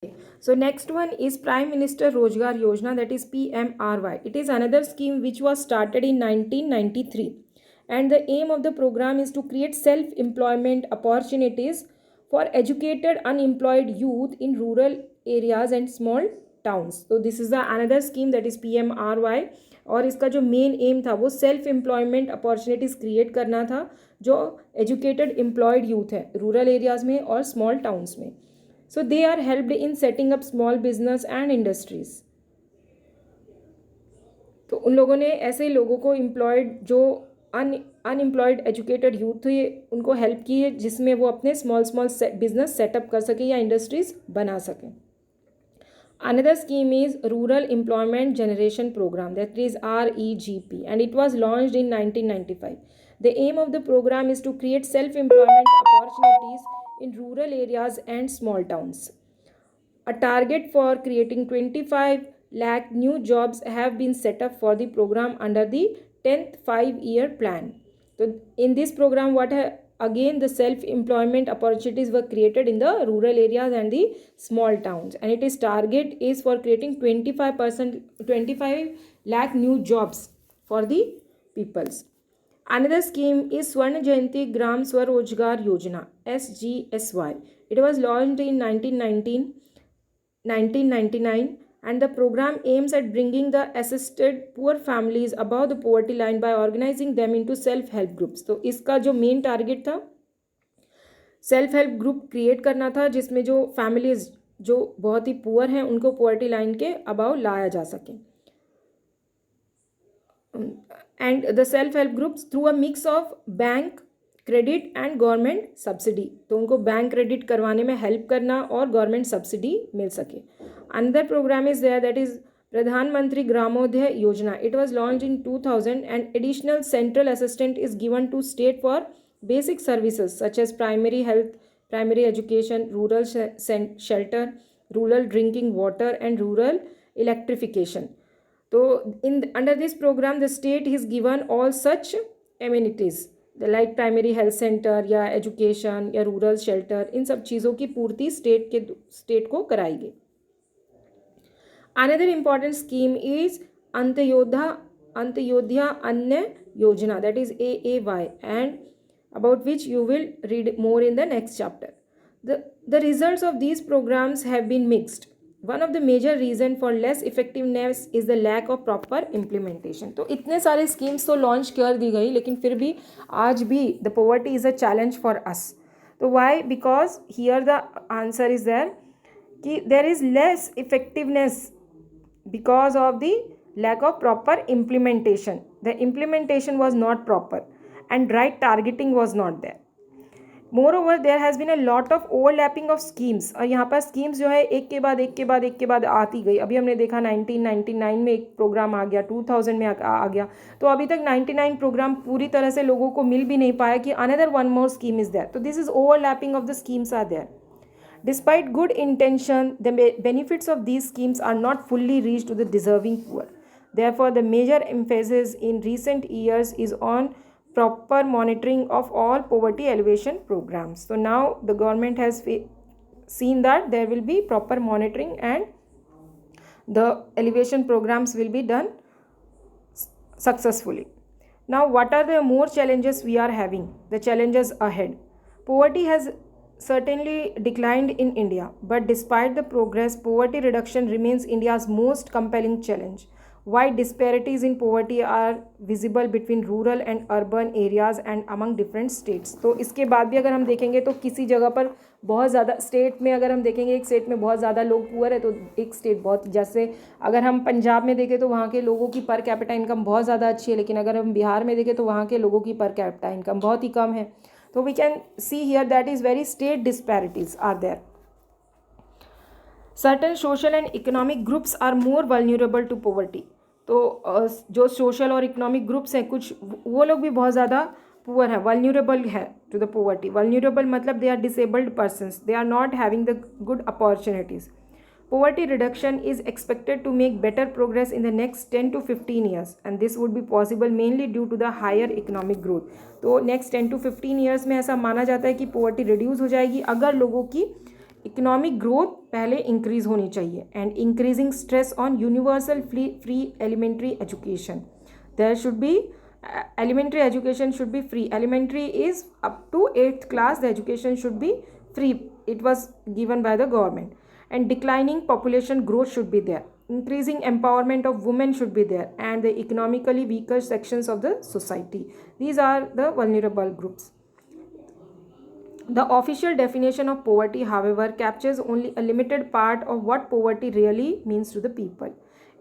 So next one is Prime Minister Rozgar Yojana, that is PMRY. It is another scheme which was started in 1993, and the aim of the program is to create self-employment opportunities for educated unemployed youth in rural areas and small towns. So this is the another scheme, that is PMRY. और इसका जो main M था वो self employment opportunities create करना था जो educated employed youth है rural areas में और स्मॉल टाउन्स में. So they are helped in setting up small business and industries. तो उन लोगों ने ऐसे लोगों को एम्प्लॉयड जो अनएम्प्लॉयड एजुकेटेड यूथ थे उनको हेल्प की है जिसमें वो अपने स्मॉल बिजनेस सेटअप कर सके या इंडस्ट्रीज बना सकें. Another scheme is Rural Employment Generation Program, that is REGP, and it was launched in 1995. The aim of the program is to create self-employment opportunities in rural areas and small towns. A target for creating 25 lakh new jobs have been set up for the program under the 10th 5-year plan. So in this program, again the self-employment opportunities were created in the rural areas and the small towns, and its target is for creating 25 lakh new jobs for the peoples. Another scheme is Swarna Jayanti Gram Swarojgar Yojana, SGSY. It was launched in 1999, and the program aims at bringing the assisted poor families above the poverty line by organizing them into self-help groups. तो इसका जो main target था self help group create करना था जिसमें जो families जो बहुत ही पुअर हैं उनको पोवर्टी लाइन के अबाव लाया जा सके. And the self help groups through a mix of bank credit and government subsidy. तो उनको बैंक क्रेडिट करवाने में हेल्प करना और गवर्नमेंट सब्सिडी मिल सके. Another program is there, that is Pradhan Mantri Gramodaya Yojana. It was launched in 2000, and additional central assistance is given to state for basic services such as primary health, primary education, rural shelter, rural drinking water, and rural electrification. So under this program the state is given all such amenities like primary health center या education या rural shelter. इन सब चीज़ों की पूर्ति state को कराई गई. Another important scheme is Antyodhya Anna Yojana, that is AAY, and about which you will read more in the next chapter. The results of these programs have been mixed. One of the major reason for less effectiveness is the lack of proper implementation. तो इतने सारे schemes तो launch कर दी गई लेकिन फिर भी आज भी the poverty is a challenge for us. तो why? Because here the answer is there कि there is less effectiveness because of the lack of proper implementation. The implementation was not proper and right targeting was not there. Moreover, there has been a lot of overlapping of schemes. और यहाँ पर schemes जो है एक के बाद आती गई. अभी हमने देखा 1999 में एक प्रोग्राम आ गया, 2000 में आ गया. तो अभी तक 99 प्रोग्राम पूरी तरह से लोगों को मिल भी नहीं पाया कि another one more scheme is there. तो this is overlapping of the schemes are there. Despite good intention, the benefits of these schemes are not fully reached to the deserving poor. Therefore, the major emphasis in recent years is on proper monitoring of all poverty alleviation programs. So now the government has seen that there will be proper monitoring and the alleviation programs will be done successfully. Now, what are the more challenges we are having? The challenges ahead. Poverty has certainly declined in India, but despite the progress, poverty reduction remains India's most compelling challenge. Wide disparities in poverty are visible between rural and urban areas and among different states. तो इसके बाद भी अगर हम देखेंगे तो किसी जगह पर बहुत ज़्यादा स्टेट में अगर हम देखेंगे एक स्टेट में बहुत ज़्यादा लोग पुअर है तो एक स्टेट बहुत, जैसे अगर हम पंजाब में देखें तो वहाँ के लोगों की पर कैपिटा इनकम बहुत ज़्यादा अच्छी है, लेकिन अगर हम बिहार में देखें तो वहाँ के लोगों की पर कैपिटा इनकम बहुत ही कम है. So we can see here that is very state disparities are there. Certain social and economic groups are more vulnerable to poverty. तो जो सोशल और इकोनॉमिक ग्रुप्स हैं कुछ वो लोग भी बहुत ज़्यादा पुअर है, वल्नरेबल है टू द पोवर्टी. वल्नरेबल मतलब they are disabled persons, they are not having the good opportunities. Poverty reduction is expected to make better progress in the next 10 to 15 years, and this would be possible mainly due to the higher economic growth. तो next 10 to 15 years में ऐसा माना जाता है कि poverty reduce हो जाएगी अगर लोगों की इकोनॉमिक ग्रोथ पहले इंक्रीज होनी चाहिए. And increasing stress on universal free elementary education. There should be elementary education should be free. Elementary is up to 8th class, the education should be free. It was given by the government. And declining population growth should be there. Increasing empowerment of women should be there, and the economically weaker sections of the society. These are the vulnerable groups. The official definition of poverty, however, captures only a limited part of what poverty really means to the people.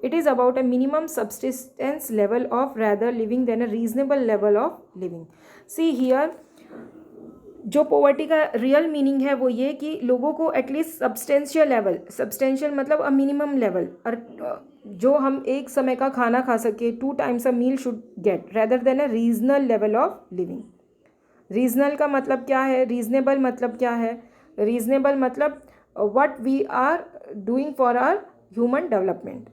It is about a minimum subsistence level of rather living than a reasonable level of living. See here, जो poverty का real meaning है वो ये कि लोगों को at least substantial level, substantial मतलब a minimum level, और जो हम एक समय का खाना खा सके, 2 times a meal should get rather than a regional level of living. Regional का मतलब क्या है, रीजनेबल मतलब क्या है, रीजनेबल मतलब what we are doing for our human development.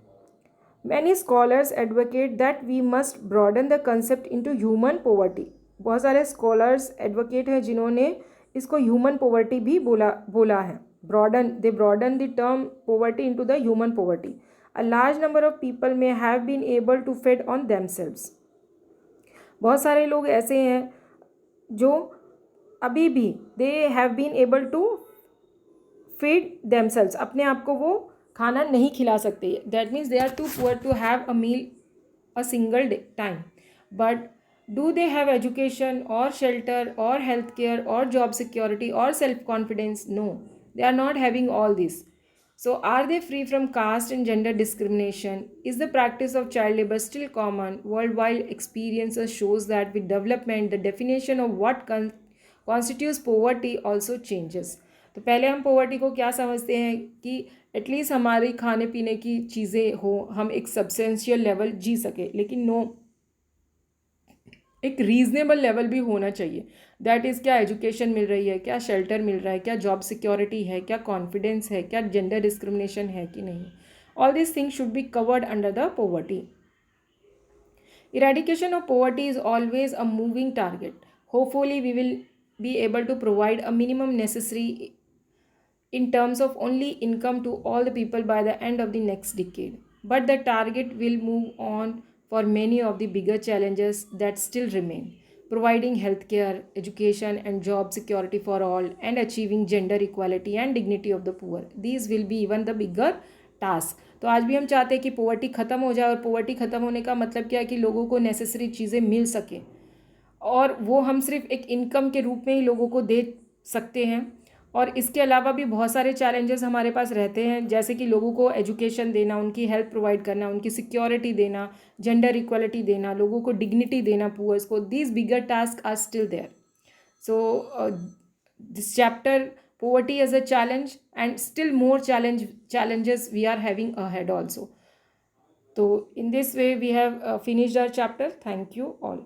Many scholars advocate that we must broaden the concept into human poverty. बहुत सारे scholars advocate हैं जिन्होंने इसको human poverty भी बोला है. They broaden the term poverty into the human poverty. A large number of people may have been able to feed on themselves. बहुत सारे लोग ऐसे हैं जो अभी भी they have been able to feed themselves, अपने आप को वो खाना नहीं खिला सकते. That means they are too poor to have a meal a single time. But do they have education और शेल्टर और हेल्थ केयर और जॉब सिक्योरिटी और self confidence? No, they are not having all this. So are they free from caste and gender discrimination? Is the practice of child labor still common? Worldwide experiences shows that with development, the definition of what constitutes poverty also changes. तो पहले हम poverty को क्या समझते हैं कि at least हमारी खाने पीने की चीज़ें हो, हम एक सब्सटेंशियल लेवल जी सके. लेकिन नो, एक रीजनेबल लेवल भी होना चाहिए. दैट इज़ क्या एजुकेशन मिल रही है, क्या शेल्टर मिल रहा है, क्या जॉब सिक्योरिटी है, क्या कॉन्फिडेंस है, क्या जेंडर डिस्क्रिमिनेशन है कि नहीं. All this things should be covered under the poverty. Eradication of poverty is always a moving target. Hopefully, we will be able to provide a minimum necessary in terms of only income to all the people by the end of the next decade. But the target will move on for many of the bigger challenges that still remain. Providing healthcare, education, and job security for all, and achieving gender equality and dignity of the poor. These will be even the bigger task. तो आज भी हम चाहते हैं कि poverty ख़त्म हो जाए. और पॉवर्टी ख़त्म होने का मतलब क्या है कि लोगों को नेसेसरी चीज़ें मिल सकें, और वो हम सिर्फ एक इनकम के रूप में ही लोगों को दे सकते हैं. और इसके अलावा भी बहुत सारे चैलेंजेस हमारे पास रहते हैं, जैसे कि लोगों को एजुकेशन देना, उनकी हेल्थ प्रोवाइड करना, उनकी सिक्योरिटी देना, जेंडर इक्वलिटी देना, लोगों को डिग्निटी देना पुअर्स को. These bigger task are still there. So this chapter poverty as a challenge, and still more challenges we are having ahead also. So in this way we have finished our chapter. Thank you all.